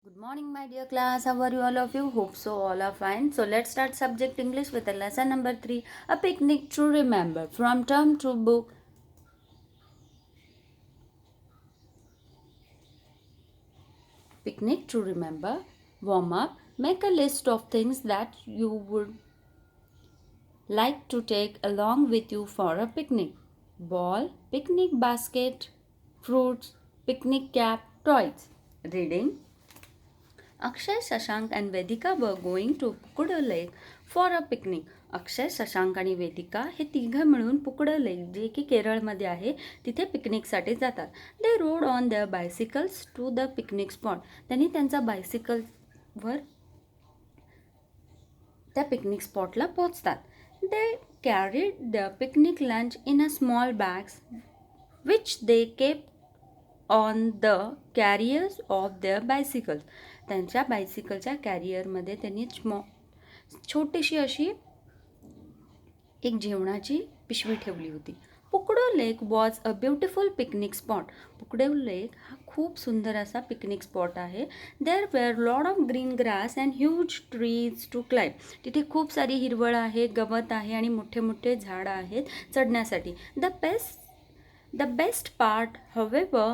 Good morning, my dear class. How are you all of you? Hope so all are fine. So let's start subject English with the lesson number 3, a picnic to remember from term to book. Picnic to remember. Warm up. Make a list of things that you would like to take along with you for a picnic. Ball, picnic basket, fruits, picnic cap, toys. Reading. Akshay, Shashank and Vedika were going to Pukuda Lake for a picnic. अक्षय, शशांक आणि वेदिका हे तिघं मिळून पुकड लेक जे की केरळमध्ये आहे तिथे पिकनिकसाठी जातात. They rode on their bicycles to the picnic spot. त्यांनी त्यांचा बायसिकलवर त्या पिकनिक स्पॉटला पोहोचतात. They carried the picnic lunch in a small bags which they kept on the carriers of their bicycles. त्यांच्या बायसिकलच्या कॅरियरमध्ये त्यांनी छोटीशी अशी एक जेवणाची पिशवी ठेवली होती. Pukdo lake was a beautiful picnic spot. Pukdo lake हा खूप सुंदर असा पिकनिक स्पॉट आहे. There were lot of green grass and huge trees to climb. तिथे खूप सारी हिरवळ आहे, गवत आहे आणि मोठे मोठे झाडं आहेत चढण्यासाठी. The best part however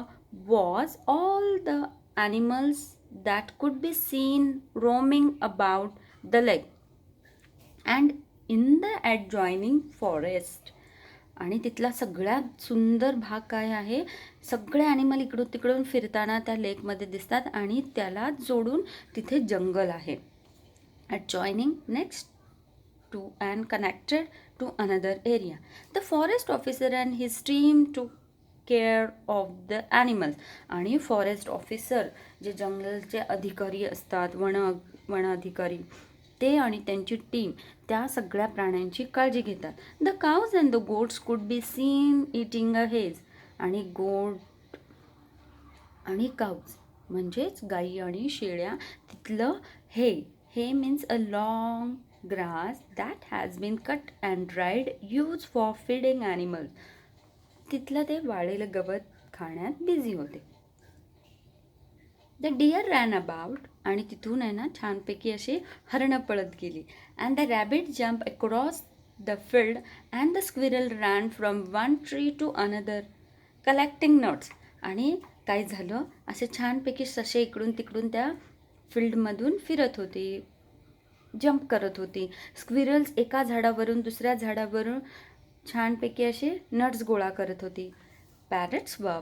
was all the animals that could be seen roaming about the lake and in the adjoining forest. आणि तिथला सगळ्यात सुंदर भाग काय आहे, सगळे ॲनिमल इकडून तिकडून फिरताना त्या लेकमध्ये दिसतात आणि त्याला जोडून तिथे जंगल आहे. adjoining next to and connected to another area. The forest officer and his team took care of the animals. आणि फॉरेस्ट ऑफिसर जे जंगलचे अधिकारी असतात, वन अधिकारी, ते आणि त्यांची टीम त्या सगळ्या प्राण्यांची काळजी घेतात. The cows and the goats could be seen eating a hedge. आणि गोट आणि काउज म्हणजेच गाई आणि शेळ्या तिथलं हे means a long grass that has been cut and dried use for feeding animals. तिथलं ते वाळलेलं गवत खाण्यात बिझी होते. The deer ran about. आणि तिथून आहे ना छानपैकी अशी हरणं पळत गेली. And the rabbit jump across the field and the squirrel ran from one tree to another collecting nuts. आणि काय झालं, असे छानपैकी ससे इकडून तिकडून त्या फील्डमधून फिरत होते, जंप करत होती. स्क्विरल्स एका झाडावरून दुसऱ्या झाडावरून छानपैकी असे नट्स गोळा करत होती. Parrots were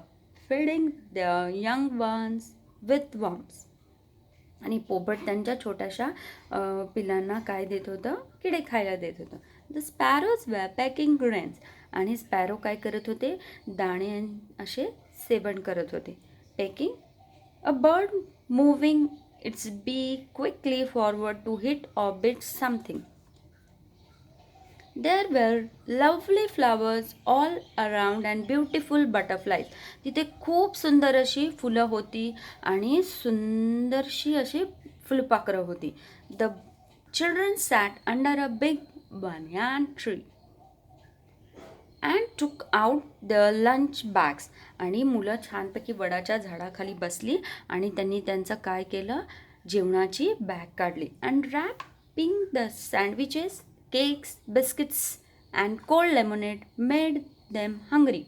feeding the young ones with worms. आणि पोपट त्यांच्या छोट्याशा पिलांना काय देत होतं, किडे खायला देत होतं. The sparrows were pecking grains. आणि स्पॅरो काय करत होते, दाणे असे सेवन करत होते. Pecking a bird moving its beak quickly forward to hit or bit something. There were lovely flowers all around and beautiful butterflies. तिथे खूप सुंदर अशी फुलं होती आणि सुंदरशी अशी फुलपाखरं होती. The children sat under a big banyan tree and took out the lunch bags. आणि मुलं छानपैकी वडाच्या झाडाखाली बसली आणि त्यांनी त्यांचं काय केलं, जेवणाची बॅग काढली. And wrapping the sandwiches, cakes, biscuits and cold lemonade made them hungry.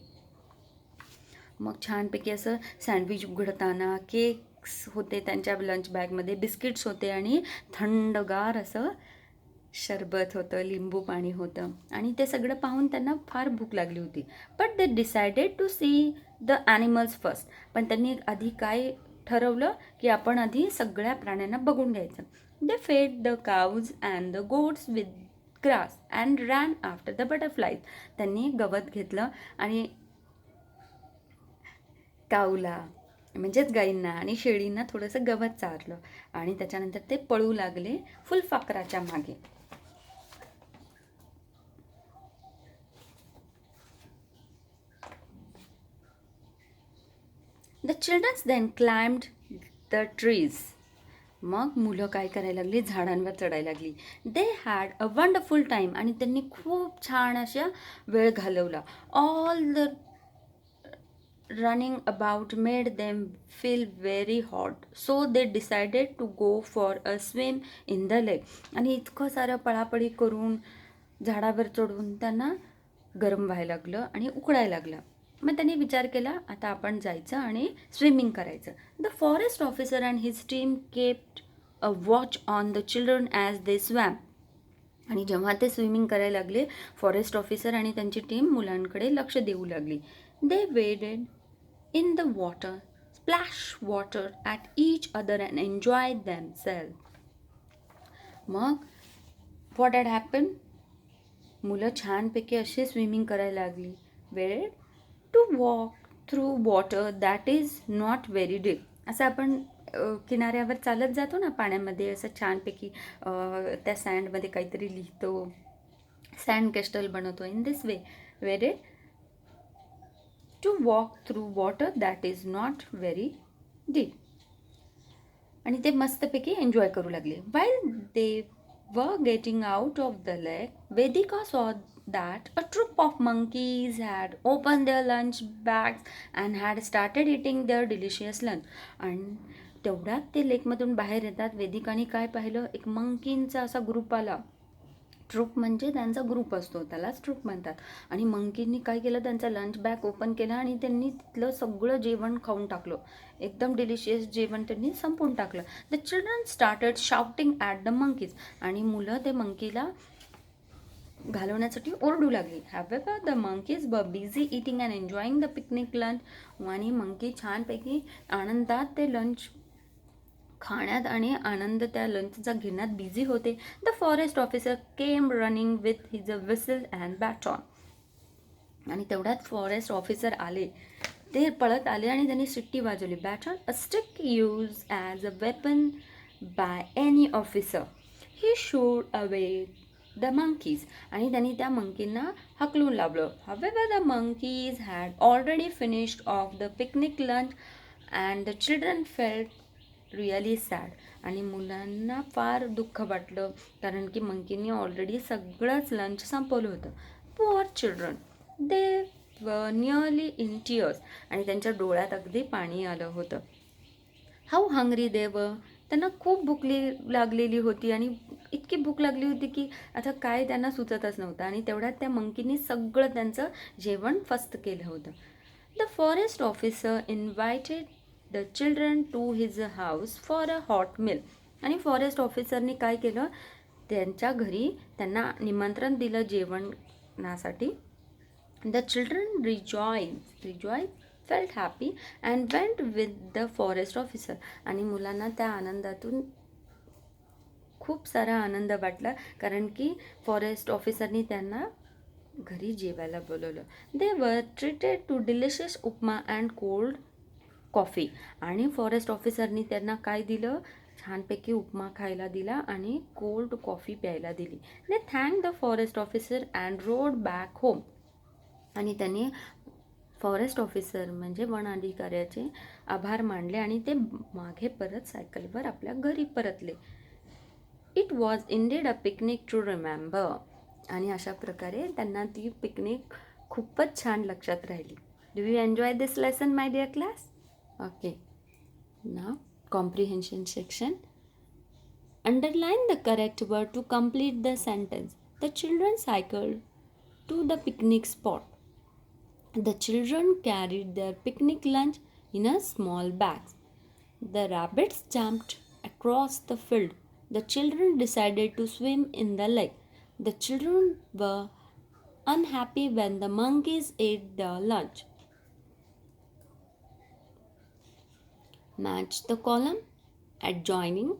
मग छानपैकी असं सँडविच उघडताना केक्स होते त्यांच्या लंच बॅगमध्ये, बिस्किट्स होते आणि थंडगार असं शरबत होतं, लिंबू पाणी होतं. आणि ते सगळं पाहून त्यांना फार भूक लागली होती. But they decided to see the animals first. पण त्यांनी आधी काय ठरवलं की आपण आधी सगळ्या प्राण्यांना बघून घ्यायचं. दे फेड the काऊज and the goats with grass and ran after the butterflies. त्यांनी गवत घेतलं आणि काऊला म्हणजेच गाईंना आणि शेळींना थोडंसं गवत चारलं आणि त्याच्यानंतर ते पळू लागले फुलपाखराच्या मागे. The childrens then climbed the trees. मग मुलं काय करायला लागली, झाडांवर चढायला लागली. They had a wonderful time. आणि त्यांनी खूप छान अशा वेळ घालवला. All the running about made them feel very hot, so they decided to go for a swim in the lake. आणि इतकं सारं पळापळी करून झाडावर चढून त्यांना गरम व्हायला लागलं आणि उकडायला लागलं. मग त्यांनी विचार केला, आता आपण जायचं आणि स्विमिंग करायचं. The forest officer and his team kept a watch on the children as they swam. आणि जेव्हा ते स्विमिंग करायला लागले, फॉरेस्ट ऑफिसर आणि त्यांची टीम मुलांकडे लक्ष देऊ लागली. They waded in the water, splash water at each other and enjoy themselves. मग व्हॉट हॅड हॅपन? मुलं छानपैकी असे स्विमिंग करायला लागली. Waded to walk through water that is not very deep. असं आपण किनाऱ्यावर चालत जातो ना पाण्यामध्ये, असं छानपैकी त्या सँडमध्ये काहीतरी लिहितो, सँड कॅस्टल बनवतो. In this way waded to walk through water that is not very deep. आणि ते मस्तपैकी एन्जॉय करू लागले. While they were getting out of the lake, Vedika saw that a troop of monkeys had opened their lunch bags and had started eating their delicious lunch. आणि तेवढ्यात ते लेकमधून बाहेर येतात. वेदिकाने काय पाहिलं, एक मंकींचा असा ग्रुप आला. ट्रूप म्हणजे त्यांचा ग्रुप असतो, त्यालाच ट्रूप म्हणतात. आणि मंकींनी काय केलं, त्यांचा लंच बॅग ओपन केला आणि त्यांनी तिथलं सगळं जेवण खाऊन टाकलं. एकदम डिलिशियस जेवण त्यांनी संपवून टाकलं. The children started shouting at the monkeys. आणि मुलं ते मंकीला घालवण्यासाठी ओरडू लागली. हॅवेवर द मंकीज वर busy eating and enjoying the picnic lunch. आणि मंकी छानपैकी आनंदात ते लंच खाण्यात आणि आनंद त्या लंचचा घेण्यात बिझी होते. The forest officer came running with his whistle and baton. आणि तेवढ्यात फॉरेस्ट ऑफिसर आले. ते पळत आले आणि त्यांनी शिट्टी वाजवली. Baton, a stick use as a weapon by any officer. He shooed away the monkeys. आणि त्यांनी त्या मंकींना हकलून लावलं. However the monkeys had already finished off the picnic lunch and the children felt really sad. आणि मुलांना फार दुःख वाटलं, कारण की मंकींनी ऑलरेडी सगळंच लंच संपवलं होतं. पुअर चिल्ड्रन, दे वर नियरली इन टियर्स. आणि त्यांच्या डोळ्यात अगदी पाणी आलं होतं. हाऊ हंग्री दे वर. त्यांना खूप भूक लागलेली होती आणि इतकी भूक लागली होती की आता काय त्यांना सुचतच नव्हतं. आणि तेवढ्यात त्या मंकीनी सगळं त्यांचं जेवण फस्त केलं होतं. The forest officer invited the children to his house for a hot meal. आणि फॉरेस्ट ऑफिसरनी काय केलं, त्यांच्या घरी त्यांना निमंत्रण दिलं जेवणासाठी. The children rejoice felt happy and went with the forest officer. आणि मुलांना त्या आनंदातून खूप सारा आनंद वाटला, कारण की फॉरेस्ट ऑफिसरनी त्यांना घरी जेवायला बोलवलं. They were treated to delicious upma and cold coffee. आणि फॉरेस्ट ऑफिसरनी त्यांना काय दिलं, छानपैकी उपमा खायला दिला आणि कोल्ड कॉफी प्यायला दिली. They thank the forest officer and rode back home. आणि त्यांनी फॉरेस्ट ऑफिसर म्हणजे वन अधिकाऱ्याचे आभार मानले आणि ते मागे परत सायकलवर आपल्या घरी परतले. It was indeed a picnic to remember. आणि अशा प्रकारे त्यांना ती पिकनिक खूपच छान लक्षात राहिली. Do you enjoy this lesson my dear class? Okay, now comprehension section. Underline the correct word to complete the sentence. The children cycled to the picnic spot. The children carried their picnic lunch in a small bags. The rabbits jumped across the field. The children decided to swim in the lake. The children were unhappy when the monkeys ate their lunch. Match the column adjoining,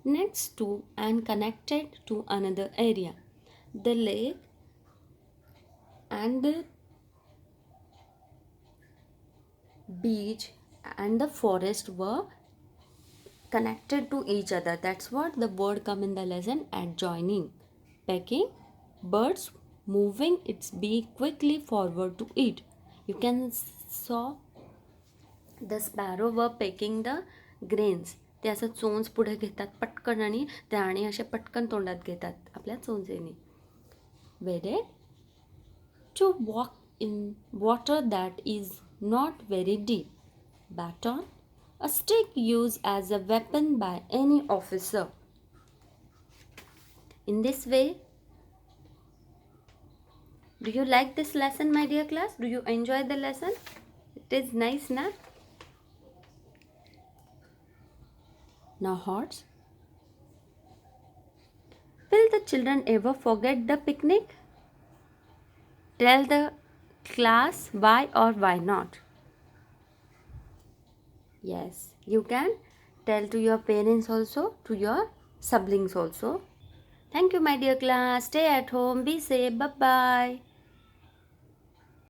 next to, and connected to another area. The lake and the beach and the forest were connected to each other. That's what the word come in the lesson, adjoining. Pecking, birds moving its beak quickly forward to eat. You can saw the sparrow were pecking the grains. ते असं चोंच पुढे घेतात पटकन आणि प्राणी असे पटकन तोंडात घेतात आपल्या चोंचेने. Wade to walk in water that is not very deep. Baton, a stick used as a weapon by any officer. In this way, do you like this lesson, my dear class? Do you enjoy the lesson? It is nice, na? Now, horse. Will the children ever forget the picnic? Tell the class why or why not. Yes, you can tell to your parents also, to your siblings also. Thank you, my dear class. Stay at home. Be safe. Bye bye.